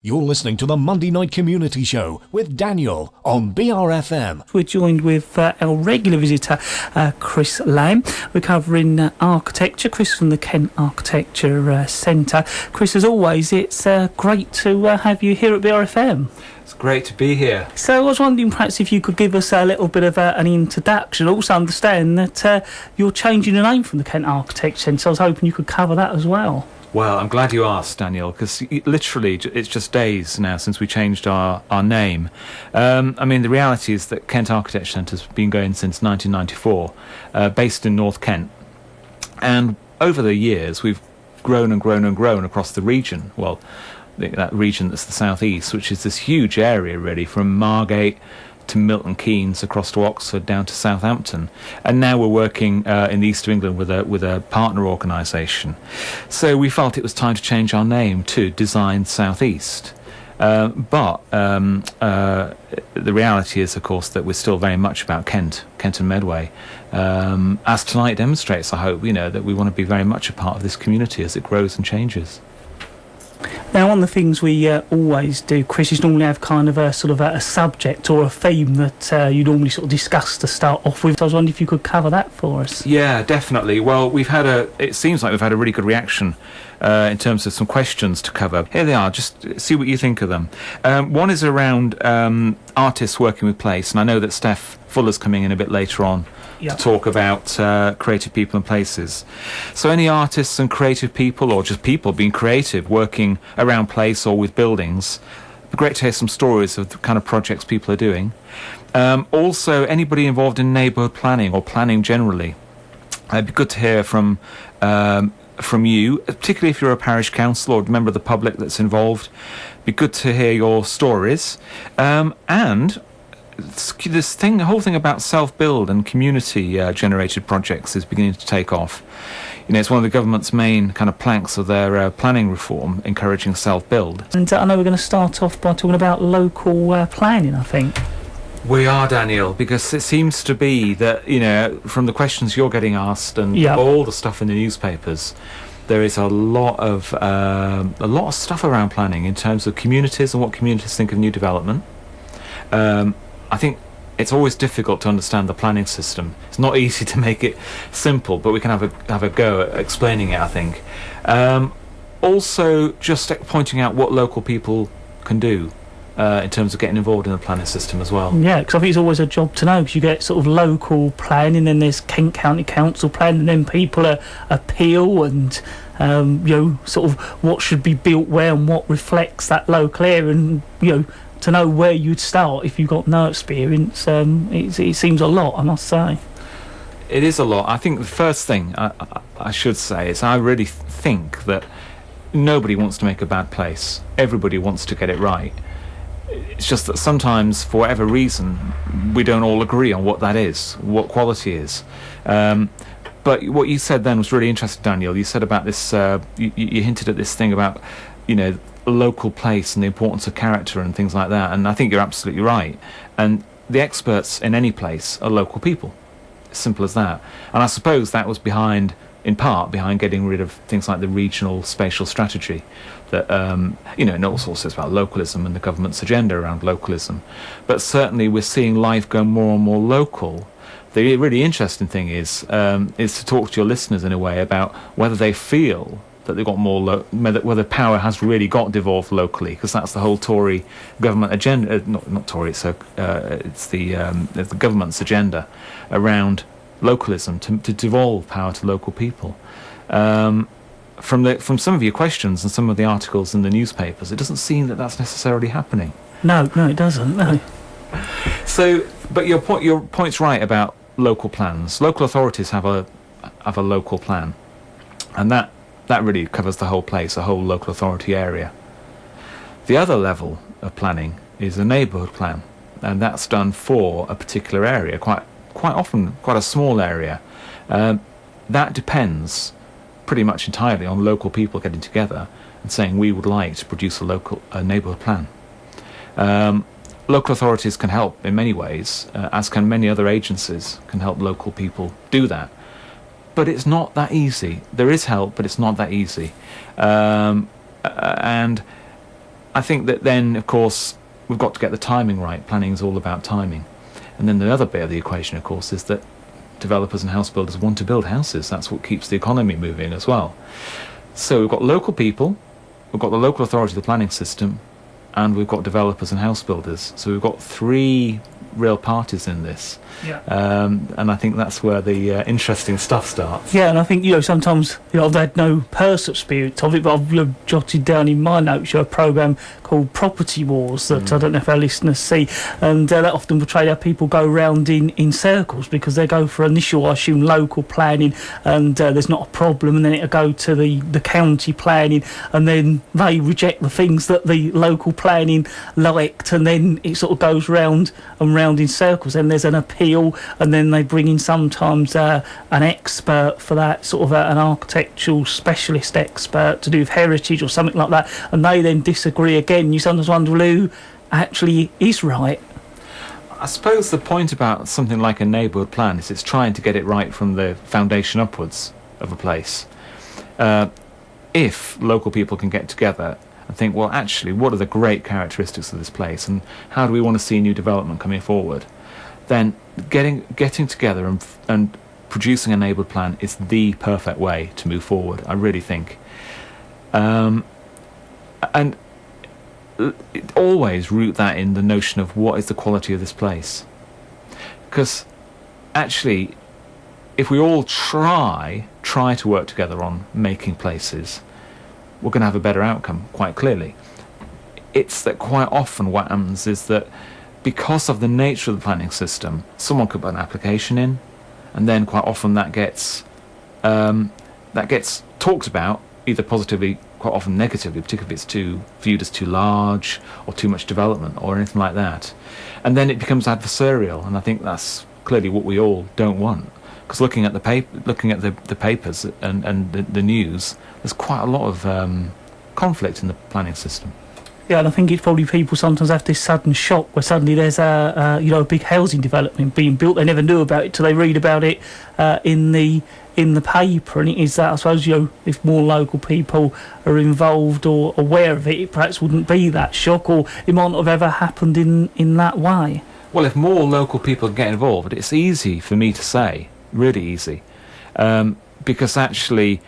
You're listening to the Monday Night Community Show with Daniel on BRFM. We're joined with our regular visitor, Chris Lamb. We're covering architecture. Chris from the Kent Architecture Centre. Chris, as always, it's great to have you here at BRFM. It's great to be here. So I was wondering perhaps if you could give us a little bit of an introduction. Also understand that you're changing the name from the Kent Architecture Centre, so I was hoping you could cover that as well. Well, I'm glad you asked, Daniel, because literally it's just days now since we changed our name. I mean, the reality is that Kent Architecture Centre has been going since 1994, based in North Kent. And over the years, we've grown and grown and grown across the region. Well, that region that's the southeast, which is this huge area, really, from Margate to Milton Keynes, across to Oxford, down to Southampton, and now we're working in the east of England with a partner organisation. So we felt it was time to change our name to Design Southeast. But the reality is, of course, that we're still very much about Kent and Medway. As tonight demonstrates, I hope, that we want to be very much a part of this community as it grows and changes. Now, one of the things we always do, Chris, is normally have kind of a sort of a subject or a theme that you normally sort of discuss to start off with. So I was wondering if you could cover that for us. Yeah, definitely. Well, it seems like we've had a really good reaction in terms of some questions to cover. Here they are, just see what you think of them. One is around artists working with place, and I know that Steph Fuller's coming in a bit later on to talk about creative people and places. So any artists and creative people, or just people being creative, working around place or with buildings, it'd be great to hear some stories of the kind of projects people are doing. Also, anybody involved in neighbourhood planning or planning generally. It'd be good to hear from you, particularly if you're a parish council or a member of the public that's involved. It'd be good to hear your stories. And the whole thing about self-build and community-generated projects is beginning to take off. It's one of the government's main kind of planks of their planning reform, encouraging self-build. And I know we're going to start off by talking about local planning, I think. We are, Daniel, because it seems to be that, from the questions you're getting asked and all the stuff in the newspapers, there is a lot of stuff around planning in terms of communities and what communities think of new development. I think it's always difficult to understand the planning system. It's not easy to make it simple, but we can have a go at explaining it, I think. Also, just pointing out what local people can do in terms of getting involved in the planning system as well. Yeah, because I think it's always a job to know, because you get sort of local planning, then there's Kent County Council planning, and then people appeal and sort of what should be built where and what reflects that local area, and to know where you'd start if you've got no experience, it seems a lot, I must say. It is a lot. I think the first thing I should say is I really think that nobody wants to make a bad place. Everybody wants to get it right. It's just that sometimes, for whatever reason, we don't all agree on what that is, what quality is. But what you said then was really interesting, Daniel. You said about this, you hinted at this thing about, local place and the importance of character and things like that, and I think you're absolutely right. And the experts in any place are local people. Simple as that. And I suppose that was in part behind getting rid of things like the regional spatial strategy that and also says about localism and the government's agenda around localism. But certainly we're seeing life go more and more local. The really interesting thing is to talk to your listeners in a way about whether they feel that they've got more, whether power has really got devolved locally, because that's the whole Tory government agenda. Not Tory, it's the government's agenda around localism to devolve power to local people. From some of your questions and some of the articles in the newspapers, it doesn't seem that that's necessarily happening. No, it doesn't. No. So, but your point's right about local plans. Local authorities have a local plan, and that really covers the whole place, a whole local authority area. The other level of planning is a neighbourhood plan, and that's done for a particular area, quite often quite a small area. That depends pretty much entirely on local people getting together and saying we would like to produce a neighbourhood plan. Local authorities can help in many ways, as can many other agencies can help local people do that. But it's not that easy. There is help, but it's not that easy. And I think that then, of course, we've got to get the timing right. Planning is all about timing. And then the other bit of the equation, of course, is that developers and house builders want to build houses. That's what keeps the economy moving as well. So we've got local people, we've got the local authority of the planning system, and we've got developers and house builders. So we've got three real parties in this. Yeah. And I think that's where the interesting stuff starts. Yeah, and I think, sometimes, I've had no personal experience of it, but I've jotted down in my notes, a programme called Property Wars that I don't know if our listeners see, and that often portray how people go round in circles because they go for initial, I assume, local planning, and there's not a problem, and then it'll go to the county planning, and then they reject the things that the local planning liked, and then it sort of goes round and round in circles. Then there's an appeal, and then they bring in sometimes an expert for that, sort of an architectural specialist expert to do with heritage or something like that, and they then disagree again. You sometimes wonder who actually is right. I suppose the point about something like a neighbourhood plan is it's trying to get it right from the foundation upwards of a place. If local people can get together and think, well, actually, what are the great characteristics of this place, and how do we want to see new development coming forward, then getting together and producing a neighbourhood plan is the perfect way to move forward, I really think. And always root that in the notion of what is the quality of this place. Because actually, if we all try to work together on making places, we're going to have a better outcome, quite clearly. It's that quite often what happens is that because of the nature of the planning system, someone could put an application in, and then quite often that gets talked about, either positively, quite often negatively, particularly if it's viewed as too large or too much development or anything like that. And then it becomes adversarial, and I think that's clearly what we all don't want. Because looking at the papers and the news, there's quite a lot of conflict in the planning system. Yeah, and I think it's probably people sometimes have this sudden shock where suddenly there's a big housing development being built. They never knew about it till they read about it in the paper, and it is that, I suppose, if more local people are involved or aware of it, it perhaps wouldn't be that shock, or it might not have ever happened in that way. Well, if more local people get involved, it's easy for me to say, really easy, because actually,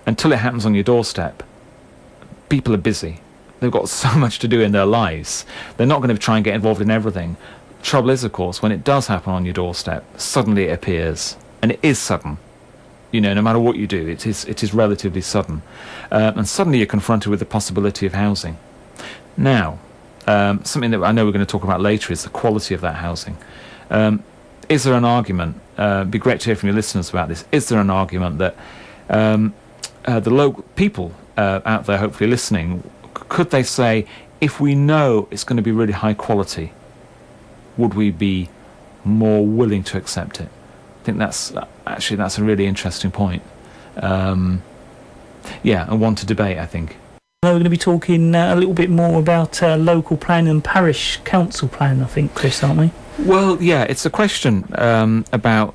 until it happens on your doorstep, people are busy. They've got so much to do in their lives. They're not going to try and get involved in everything. Trouble is, of course, when it does happen on your doorstep, suddenly it appears, and it is sudden. No matter what you do, it is relatively sudden, and suddenly you're confronted with the possibility of housing. Now, something that I know we're going to talk about later is the quality of that housing. Is there an argument? It'd be great to hear from your listeners about this. Is there an argument that the local people out there, hopefully listening, could they say, if we know it's going to be really high quality, would we be more willing to accept it? I think that's a really interesting point. And one to debate, I think. We're going to be talking a little bit more about local plan and parish council plan, I think, Chris, aren't we? Well, yeah, it's a question about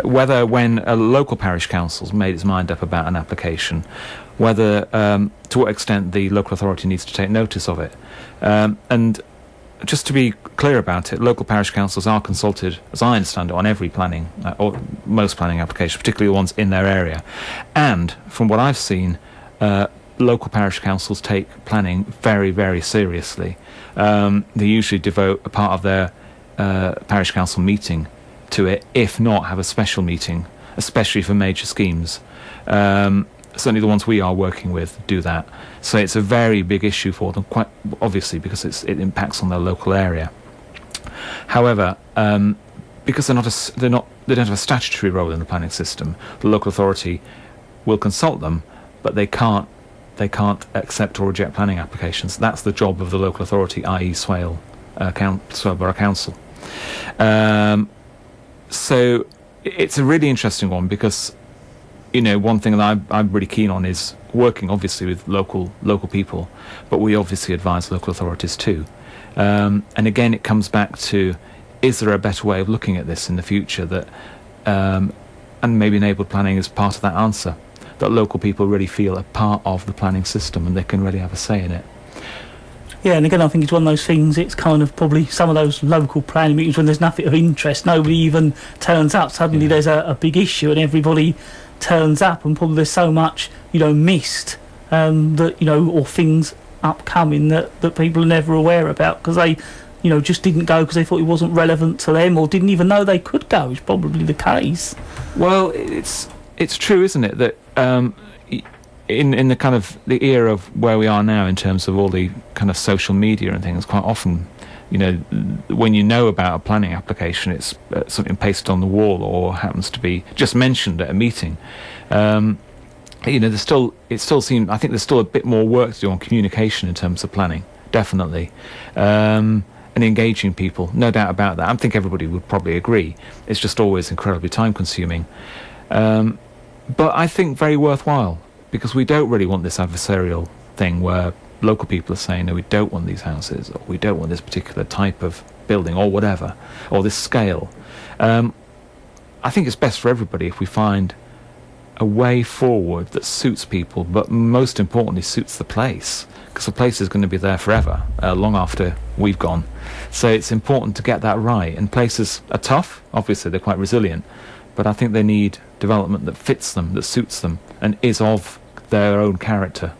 whether when a local parish council's made its mind up about an application, whether to what extent the local authority needs to take notice of it. And just to be clear about it, local parish councils are consulted, as I understand it, on every planning, or most planning applications, particularly the ones in their area. And from what I've seen, local parish councils take planning very, very seriously. They usually devote a part of their parish council meeting to it, if not have a special meeting, especially for major schemes. Certainly the ones we are working with do that. So it's a very big issue for them, quite obviously, because it impacts on their local area. However, because they don't have a statutory role in the planning system, the local authority will consult them, but they can't accept or reject planning applications. That's the job of the local authority, i.e. Swale Borough Council. So it's a really interesting one because, one thing that I'm really keen on is working, obviously, with local people, but we obviously advise local authorities too. And again, it comes back to, is there a better way of looking at this in the future that, and maybe enabled planning is part of that answer, that local people really feel a part of the planning system and they can really have a say in it. Yeah, and again, I think it's one of those things, it's kind of probably some of those local planning meetings when there's nothing of interest, nobody even turns up. Suddenly there's a big issue and everybody turns up, and probably there's so much, missed, that, or things upcoming that people are never aware about because they, just didn't go because they thought it wasn't relevant to them or didn't even know they could go, is probably the case. Well, it's true, isn't it, that in the kind of the era of where we are now in terms of all the kind of social media and things, quite often, when you know about a planning application, it's something pasted on the wall or happens to be just mentioned at a meeting. I think there's still a bit more work to do on communication in terms of planning, definitely, and engaging people, no doubt about that. I think everybody would probably agree. It's just always incredibly time consuming, but I think very worthwhile, because we don't really want this adversarial thing where local people are saying, no, we don't want these houses, or we don't want this particular type of building, or whatever, or this scale. I think it's best for everybody if we find a way forward that suits people, but most importantly suits the place, because the place is going to be there forever, long after we've gone. So it's important to get that right. And places are tough, obviously they're quite resilient, but I think they need development that fits them, that suits them, and is of their own character.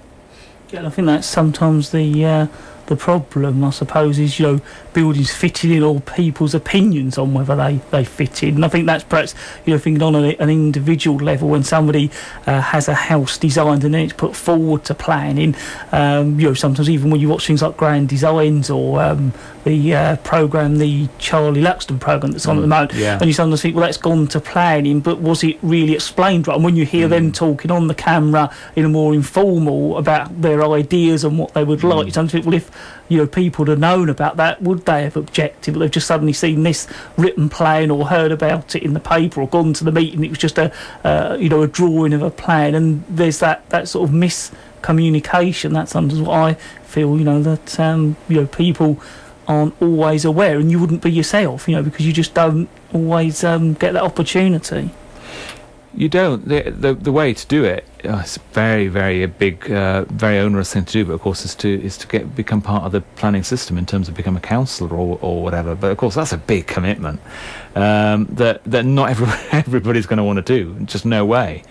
Yeah, and I think that's sometimes the problem, I suppose, is, buildings fitting in, or people's opinions on whether they fit in. And I think that's perhaps, thinking on an individual level, when somebody has a house designed and then it's put forward to planning, sometimes even when you watch things like Grand Designs or the programme, the Charlie Luxton programme that's on at the moment, and you sometimes think, well, that's gone to planning, but was it really explained right? And when you hear them talking on the camera in a more informal about their ideas and what they would like, you sometimes think, well, if people had known about that, would they have objected? But they've just suddenly seen this written plan or heard about it in the paper or gone to the meeting. It was just a drawing of a plan, and there's that sort of miscommunication. That's sometimes what I feel, that people aren't always aware, and you wouldn't be yourself, because you just don't always get that opportunity. You don't. The way to do it, it's very, very a big, very onerous thing to do. But of course, is to become part of the planning system in terms of become a councillor or whatever. But of course, that's a big commitment that not everybody's going to want to do. Just no way.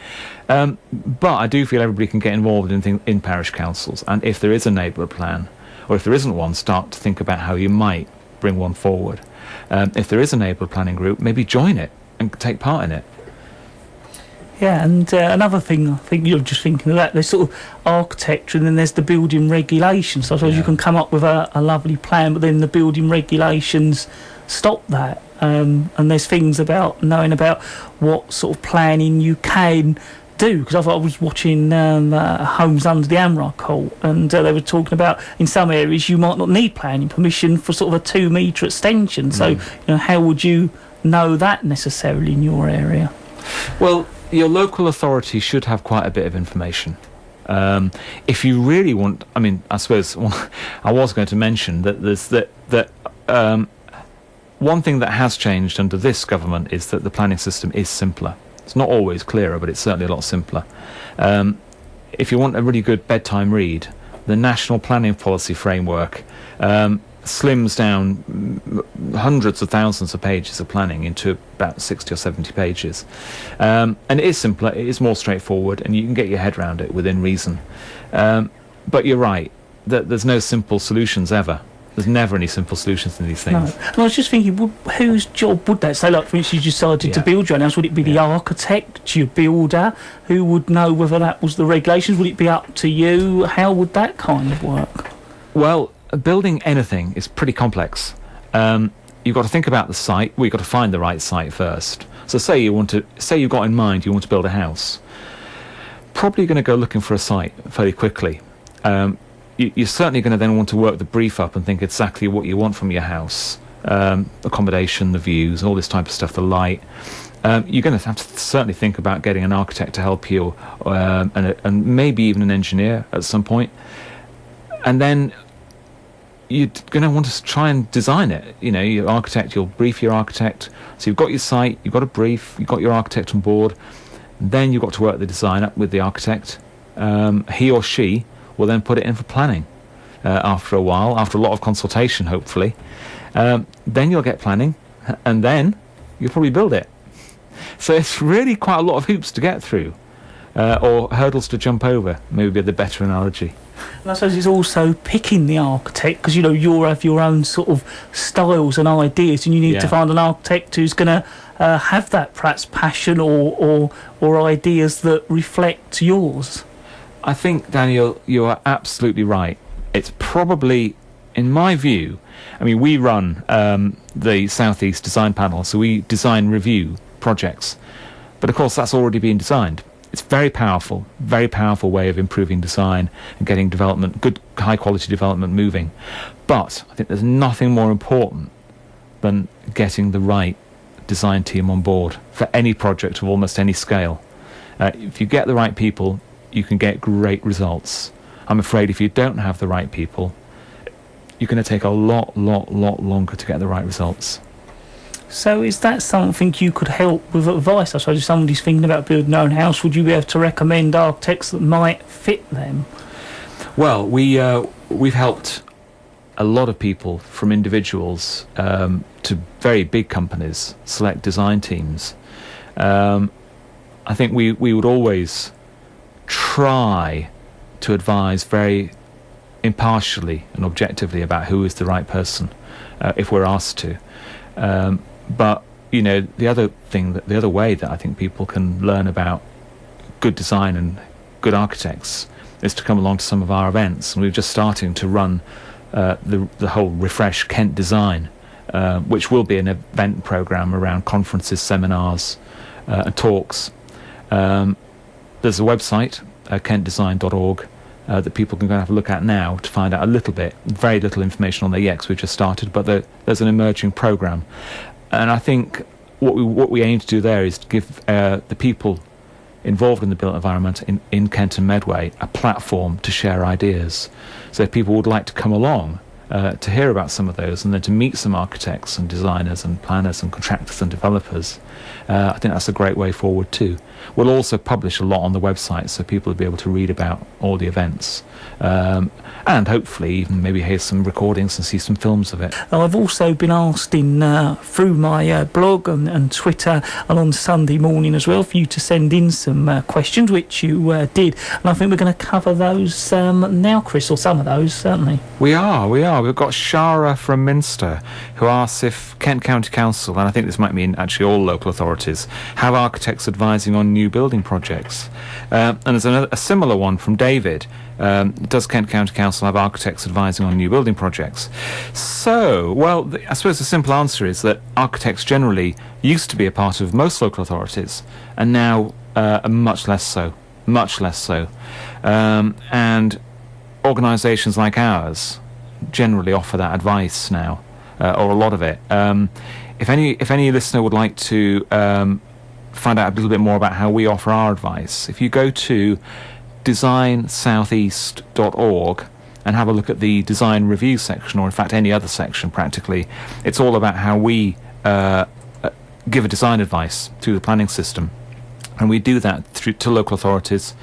But I do feel everybody can get involved in parish councils, and if there is a neighbourhood plan, or if there isn't one, start to think about how you might bring one forward. If there is a neighbourhood planning group, maybe join it and take part in it. Yeah, and another thing, I think you're just thinking of that, there's sort of architecture and then there's the building regulations. So I suppose you can come up with a lovely plan, but then the building regulations stop that. And there's things about knowing about what sort of planning you can do. Because I was watching Homes Under the Amrock Court, and they were talking about in some areas you might not need planning permission for sort of a 2 metre extension. So, how would you know that necessarily in your area? Well, your local authority should have quite a bit of information. If you really want, I suppose I was going to mention that there's one thing that has changed under this government is that the planning system is simpler. It's not always clearer, but it's certainly a lot simpler. If you want a really good bedtime read, the National Planning Policy Framework slims down hundreds of thousands of pages of planning into about 60 or 70 pages. And it is simpler, it is more straightforward, and you can get your head around it within reason. But you're right, that there's no simple solutions ever. There's never any simple solutions in these things. No. And I was just thinking, whose job would that? Say, like, for instance, you decided to build your own house, would it be the architect, your builder, who would know whether that was the regulations? Would it be up to you? How would that kind of work? Well, building anything is pretty complex. You've got to think about the site. Well, you've got to find the right site first. So say you've got in mind you want to build a house. Probably going to go looking for a site fairly quickly. You're certainly going to then want to work the brief up and think exactly what you want from your house. Accommodation, the views, all this type of stuff, the light. You're going to have to certainly think about getting an architect to help you, and maybe even an engineer at some point. And then you're going to want to try and design it. Your architect, you'll brief your architect. So you've got your site, you've got a brief, you've got your architect on board. Then you've got to work the design up with the architect. He or she will then put it in for planning after a while, after a lot of consultation, hopefully. Then you'll get planning, and then you'll probably build it. So it's really quite a lot of hoops to get through, or hurdles to jump over, maybe be the better analogy. And I suppose it's also picking the architect, because you have your own sort of styles and ideas, and you need to find an architect who's going to have that perhaps passion or ideas that reflect yours. I think, Daniel, you are absolutely right. It's probably, in my view, I mean, we run the South East Design Panel, so we design review projects. But of course, that's already been designed. It's very powerful way of improving design and getting development, good, high-quality development moving. But I think there's nothing more important than getting the right design team on board for any project of almost any scale. If you get the right people, you can get great results. I'm afraid if you don't have the right people, you're going to take a lot longer to get the right results. So is that something you could help with advice? I suppose if somebody's thinking about building their own house, would you be able to recommend architects that might fit them? Well, we've helped a lot of people, from individuals to very big companies, select design teams. I think we would always try to advise very impartially and objectively about who is the right person, if we're asked to. But the other way that I think people can learn about good design and good architects is to come along to some of our events. And we're just starting to run the whole Refresh Kent Design, which will be an event program around conferences, seminars, and talks. There's a website, kentdesign.org, that people can go and have a look at now to find out a little bit. Very little information on there yet, because we've just started, but there's an emerging program. And I think what we aim to do there is to give the people involved in the built environment in Kent and Medway a platform to share ideas. So if people would like to come along to hear about some of those, and then to meet some architects and designers and planners and contractors and developers, I think that's a great way forward too. We'll also publish a lot on the website, so people will be able to read about all the events, and hopefully even maybe hear some recordings and see some films of it. I've also been asked through my blog and Twitter and on Sunday morning as well for you to send in some questions, which you did, and I think we're going to cover those now, Chris, or some of those certainly. We are. We've got Shara from Minster, who asks if Kent County Council, and I think this might mean actually all local authorities, have architects advising on new building projects. And there's a similar one from David. Does Kent County Council have architects advising on new building projects? So, well, I suppose the simple answer is that architects generally used to be a part of most local authorities, and now are much less so. And organisations like ours generally offer that advice now, or a lot of it. If any listener would like to find out a little bit more about how we offer our advice, if you go to designsoutheast.org and have a look at the design review section, or in fact any other section practically, it's all about how we give a design advice through the planning system. And we do that through to local authorities,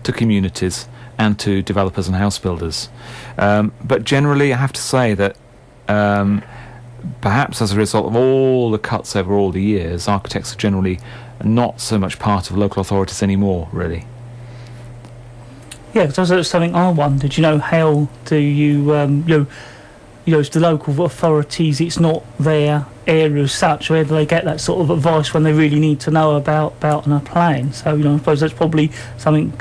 to communities, and to developers and house builders. But generally, I have to say that perhaps as a result of all the cuts over all the years, architects are generally not so much part of local authorities anymore, really. Yeah, because that's something I wondered. How do you, it's the local authorities, it's not their area as such, where do they get that sort of advice when they really need to know about a plan? So, I suppose that's probably something,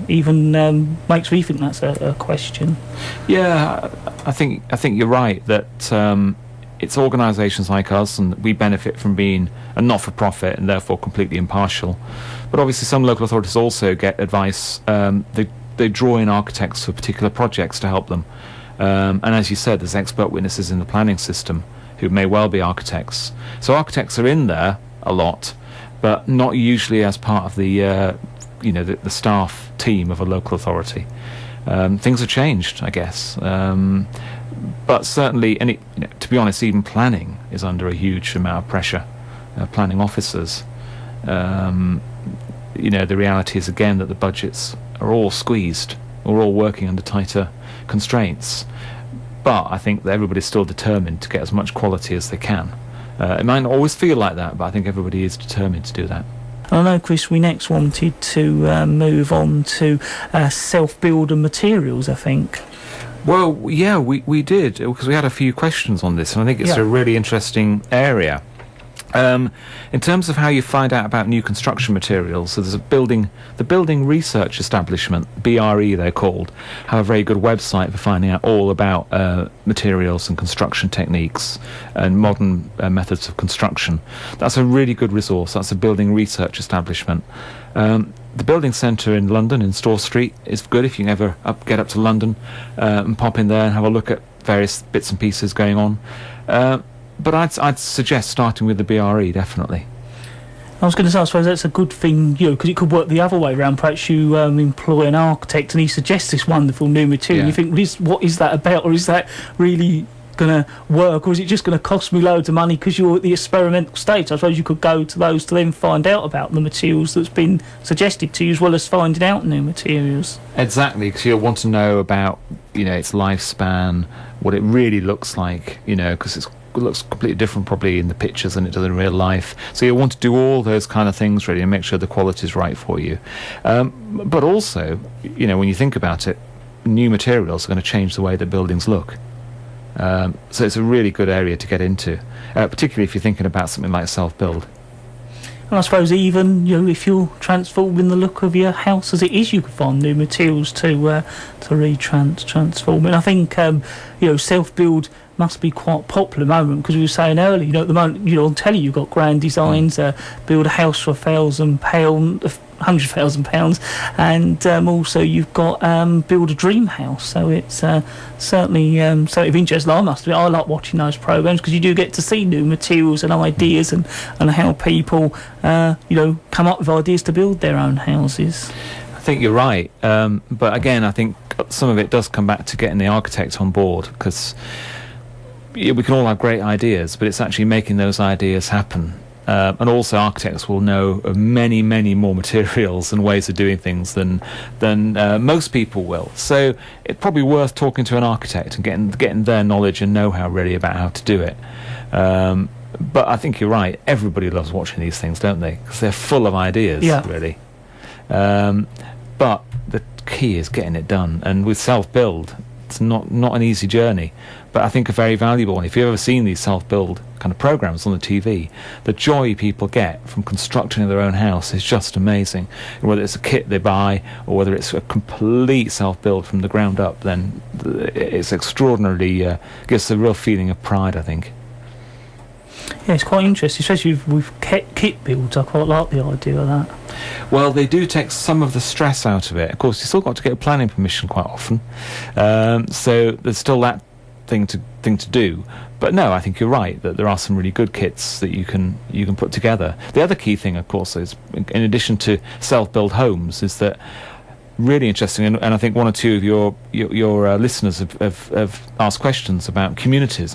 even makes me think that's a question. Yeah, I think you're right that it's organisations like us, and we benefit from being a not-for-profit and therefore completely impartial. But obviously some local authorities also get advice. They draw in architects for particular projects to help them. And as you said, there's expert witnesses in the planning system who may well be architects. So architects are in there a lot, but not usually as part of the staff team of a local authority. Things have changed, I guess. But certainly, to be honest, even planning is under a huge amount of pressure. Planning officers, the reality is again that the budgets are all squeezed. We're all working under tighter constraints. But I think that everybody's still determined to get as much quality as they can. It might not always feel like that, but I think everybody is determined to do that. I know, Chris, we next wanted to move on to self-build and materials, I think. Well, yeah, we did, because we had a few questions on this, and I think it's a really interesting area. In terms of how you find out about new construction materials, so there's the Building Research Establishment, BRE they're called, have a very good website for finding out all about materials and construction techniques and modern methods of construction. That's a really good resource. That's a Building Research Establishment. The Building Centre in London, in Store Street, is good if you can ever get up to London and pop in there and have a look at various bits and pieces going on. But I'd suggest starting with the BRE, definitely. I was going to say, I suppose that's a good thing, because it could work the other way around. Perhaps you employ an architect and he suggests this wonderful new material. Yeah. You think, what is that about? Or is that really going to work? Or is it just going to cost me loads of money because you're at the experimental stage? I suppose you could go to those to then find out about the materials that's been suggested to you, as well as finding out new materials. Exactly, because you'll want to know about, its lifespan, what it really looks like, because it looks completely different probably in the pictures than it does in real life. So you'll want to do all those kind of things really and make sure the quality is right for you. But also, when you think about it, new materials are going to change the way that buildings look. So it's a really good area to get into, particularly if you're thinking about something like self-build. And I suppose even, if you're transforming the look of your house as it is, you could find new materials to transform. And I think, self-build must be quite popular at the moment, because we were saying earlier, at the moment, on telly you've got grand designs, build a house for £100,000, and also you've got build a dream house. So it's certainly something of interest. I must admit, I like watching those programmes because you do get to see new materials and ideas and how people come up with ideas to build their own houses. I think you're right, but again, I think some of it does come back to getting the architect on board, because we can all have great ideas, but it's actually making those ideas happen. And also architects will know of many, many more materials and ways of doing things than most people will. So it's probably worth talking to an architect and getting their knowledge and know-how really about how to do it. But I think you're right. Everybody loves watching these things, don't they? Because they're full of ideas, really. But the key is getting it done. And with self-build, it's not an easy journey, but I think a very valuable one. If you've ever seen these self-build kind of programs on the TV, the joy people get from constructing their own house is just amazing. Whether it's a kit they buy or whether it's a complete self-build from the ground up, then it's extraordinarily gives a real feeling of pride, I think. Yeah, it's quite interesting, especially with kit builds. I quite like the idea of that. Well, they do take some of the stress out of it. Of course, you still got to get a planning permission quite often, so there's still that thing to do. But no, I think you're right that there are some really good kits that you can put together. The other key thing, of course, is in addition to self-build homes, is that really interesting, and I think one or two of your listeners have asked questions about communities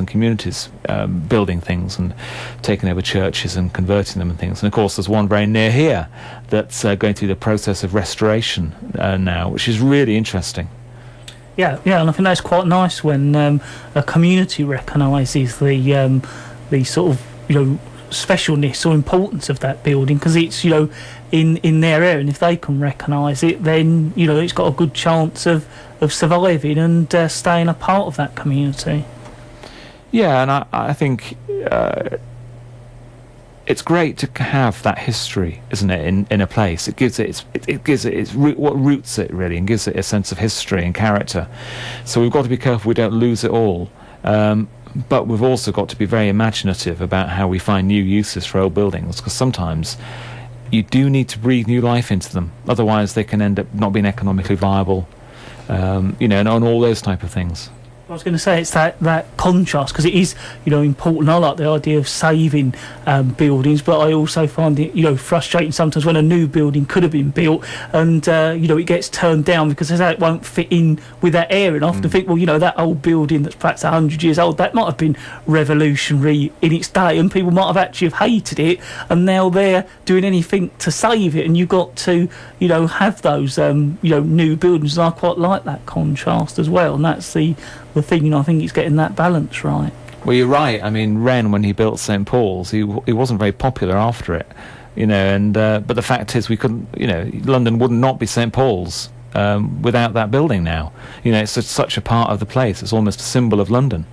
building things and taking over churches and converting them and things. And of course, there's one very near here that's going through the process of restoration now, which is really interesting. Yeah, and I think that's quite nice when a community recognises the sort of specialness or importance of that building, because it's in their area, and if they can recognise it, then it's got a good chance of surviving and staying a part of that community. Yeah, and I think it's great to have that history, isn't it, in a place. It gives it what roots it really, and gives it a sense of history and character. So we've got to be careful we don't lose it all. But we've also got to be very imaginative about how we find new uses for old buildings, because sometimes you do need to breathe new life into them. Otherwise, they can end up not being economically viable, and all those type of things. I was going to say it's that contrast, because it is, important. I like the idea of saving buildings, but I also find it, frustrating sometimes when a new building could have been built and, it gets turned down because it won't fit in with that area. And I often think, well, that old building that's perhaps 100 years old, that might have been revolutionary in its day, and people might have actually have hated it, and now they're doing anything to save it, and you've got to, have those, new buildings. And I quite like that contrast as well, and that's the thing. I think it's getting that balance right. Well, you're right. I mean, Wren, when he built St Paul's, he wasn't very popular after it, and but the fact is we couldn't, London would not be St Paul's without that building now. It's such a part of the place. It's almost a symbol of London.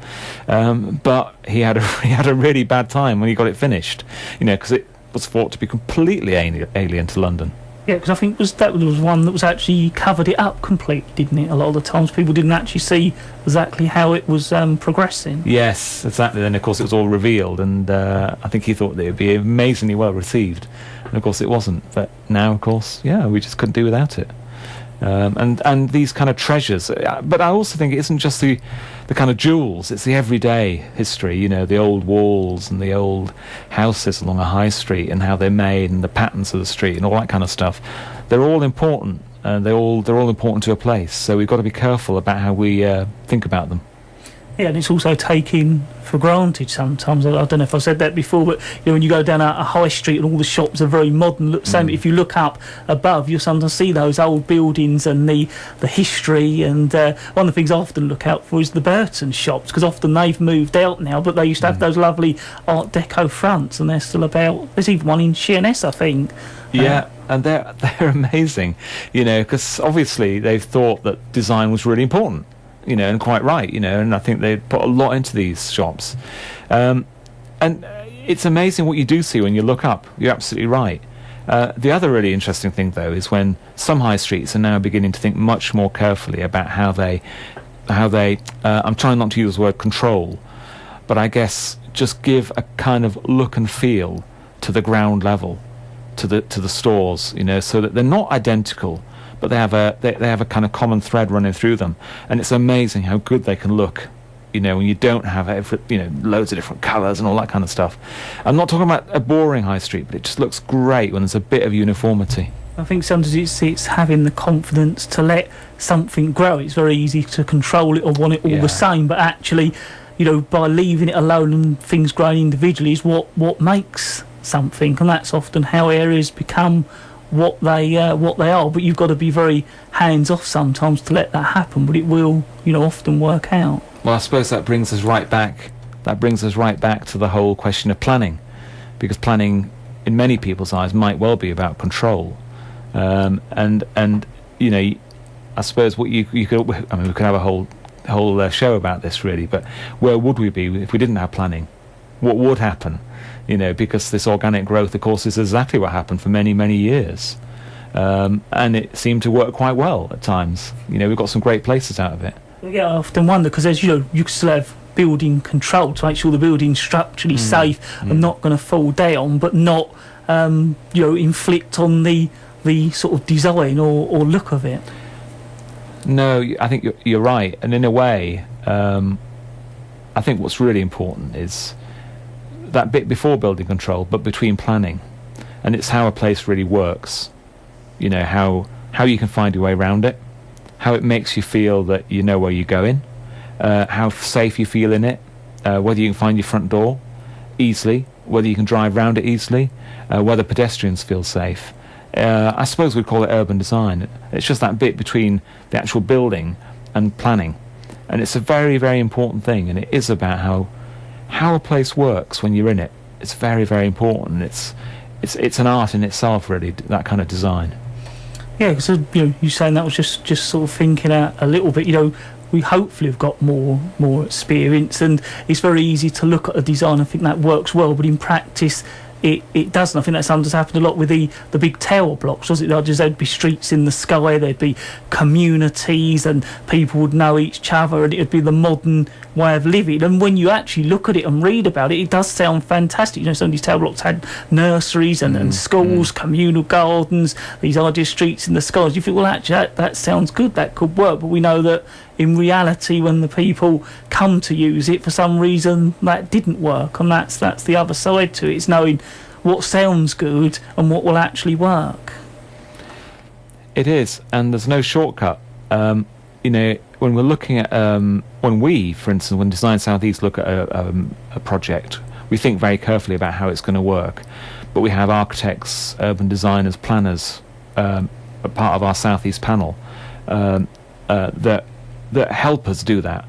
But he had a really bad time when he got it finished, because it was thought to be completely alien to London. Yeah, because I think that was one that was actually covered it up completely, didn't it? A lot of the times people didn't actually see exactly how it was progressing. Yes, exactly. Then, of course, it was all revealed, and I think he thought that it would be amazingly well received. And, of course, it wasn't. But now, of course, we just couldn't do without it. And these kind of treasures. But I also think it isn't just the kind of jewels, it's the everyday history, the old walls and the old houses along a high street and how they're made and the patterns of the street and all that kind of stuff. They're all important, and they're all important to a place, so we've got to be careful about how we think about them. Yeah, and it's also taken for granted sometimes. I don't know if I said that before, but when you go down a high street and all the shops are very modern, look same. If you look up above, you'll sometimes see those old buildings and the history. And one of the things I often look out for is the Burton shops, because often they've moved out now, but they used to have those lovely Art Deco fronts, and they're still about. There's even one in Sheerness, I think. Yeah. And they're amazing, because obviously they've thought that design was really important. And quite right, and I think they put a lot into these shops. And it's amazing what you do see when you look up. You're absolutely right. The other really interesting thing, though, is when some high streets are now beginning to think much more carefully about how they I'm trying not to use the word control, but I guess just give a kind of look and feel to the ground level, to the stores, so that they're not identical, but they have a kind of common thread running through them, and it's amazing how good they can look, when you don't have loads of different colours and all that kind of stuff. I'm not talking about a boring high street, but it just looks great when there's a bit of uniformity. I think sometimes it's having the confidence to let something grow. It's very easy to control it or want it all the same, but actually, by leaving it alone and things growing individually is what makes something, and that's often how areas become what they are. But you've got to be very hands off sometimes to let that happen, but it will often work out. Well, I suppose that brings us right back to the whole question of planning, because planning in many people's eyes might well be about control, and I suppose what you could, we could have a whole show about this really, but where would we be if we didn't have planning? What would happen? Because this organic growth, of course, is exactly what happened for many, many years. And it seemed to work quite well at times. We've got some great places out of it. Yeah, I often wonder, because as you can still have building control to make sure the building's structurally safe and not going to fall down, but not, inflict on the sort of design or look of it. No, I think you're right. And in a way, I think what's really important is that bit before building control, but between planning, and it's how a place really works. How you can find your way around it, how it makes you feel that you know where you're going, how safe you feel in it, whether you can find your front door easily, whether you can drive around it easily, whether pedestrians feel safe. I suppose we'd call it urban design. It's just that bit between the actual building and planning, and it's a very, very important thing, and it is about how a place works when you're in it. It's very, very important. It's an art in itself, really, that kind of design. Yeah, because you saying that was just sort of thinking out a little bit. We hopefully have got more experience, and it's very easy to look at a design and think that works well, but in practice it doesn't. I think that sometimes happened a lot with the big tower blocks, was it? There'd be streets in the sky, there'd be communities, and people would know each other, and it'd be the modern way of living. And when you actually look at it and read about it, it does sound fantastic. You know, some of these tower blocks had nurseries and schools, communal gardens, these idea streets in the skies. You think, well, actually, that sounds good, that could work. But we know that in reality, when the people come to use it, for some reason, that didn't work. And that's the other side to it. It's knowing what sounds good and what will actually work. It is, and there's no shortcut. You know, when we're looking at, for instance, when Design Southeast look at a project, we think very carefully about how it's going to work. But we have architects, urban designers, planners, a part of our Southeast panel, that help us do that.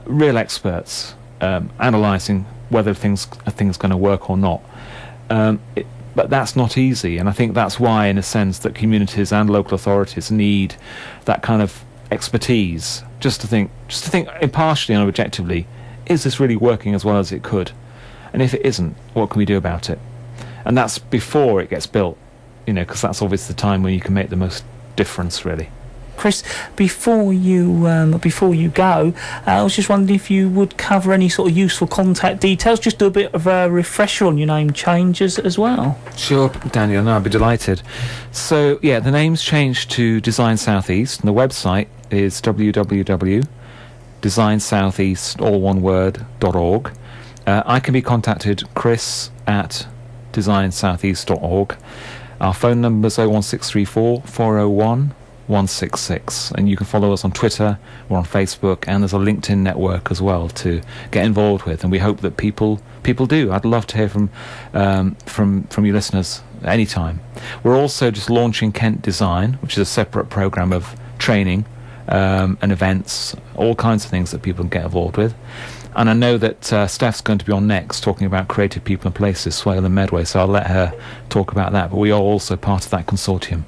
Real experts, analysing whether things going to work or not. But that's not easy, and I think that's why, in a sense, that communities and local authorities need that kind of expertise, just to think impartially and objectively, is this really working as well as it could? And if it isn't, what can we do about it? And that's before it gets built, you know, because that's obviously the time when you can make the most difference, really. Chris, before you go, I was just wondering if you would cover any sort of useful contact details, just do a bit of a refresher on your name changes as well. Sure, Daniel, no, I'd be delighted. So, yeah, the name's changed to Design Southeast, and the website is www.designsoutheast, all one word, .org. I can be contacted, chris@designsoutheast.org. Our phone number is 01634 401 166, and you can follow us on Twitter, we're on Facebook, and there's a LinkedIn network as well to get involved with, and we hope that people do. I'd love to hear from you listeners anytime. We're also just launching Kent Design, which is a separate program of training and events, all kinds of things that people can get involved with. And I know that Steph's going to be on next talking about creative people and places, Swale and Medway, so I'll let her talk about that, but we are also part of that consortium.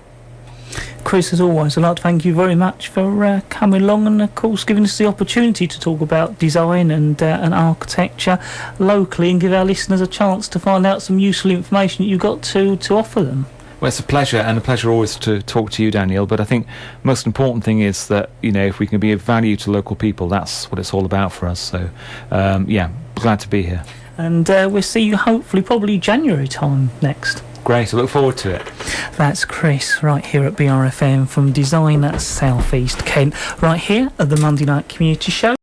Chris, as always, I'd like to thank you very much for coming along and, of course, giving us the opportunity to talk about design and architecture locally, and give our listeners a chance to find out some useful information that you've got to offer them. Well, it's a pleasure, and a pleasure always to talk to you, Daniel, but I think most important thing is that, you know, if we can be of value to local people, that's what it's all about for us. So, yeah, glad to be here. And we'll see you hopefully probably January time next. Great, I look forward to it. That's Chris, right here at BRFM from Design South East Kent, right here at the Monday Night Community Show.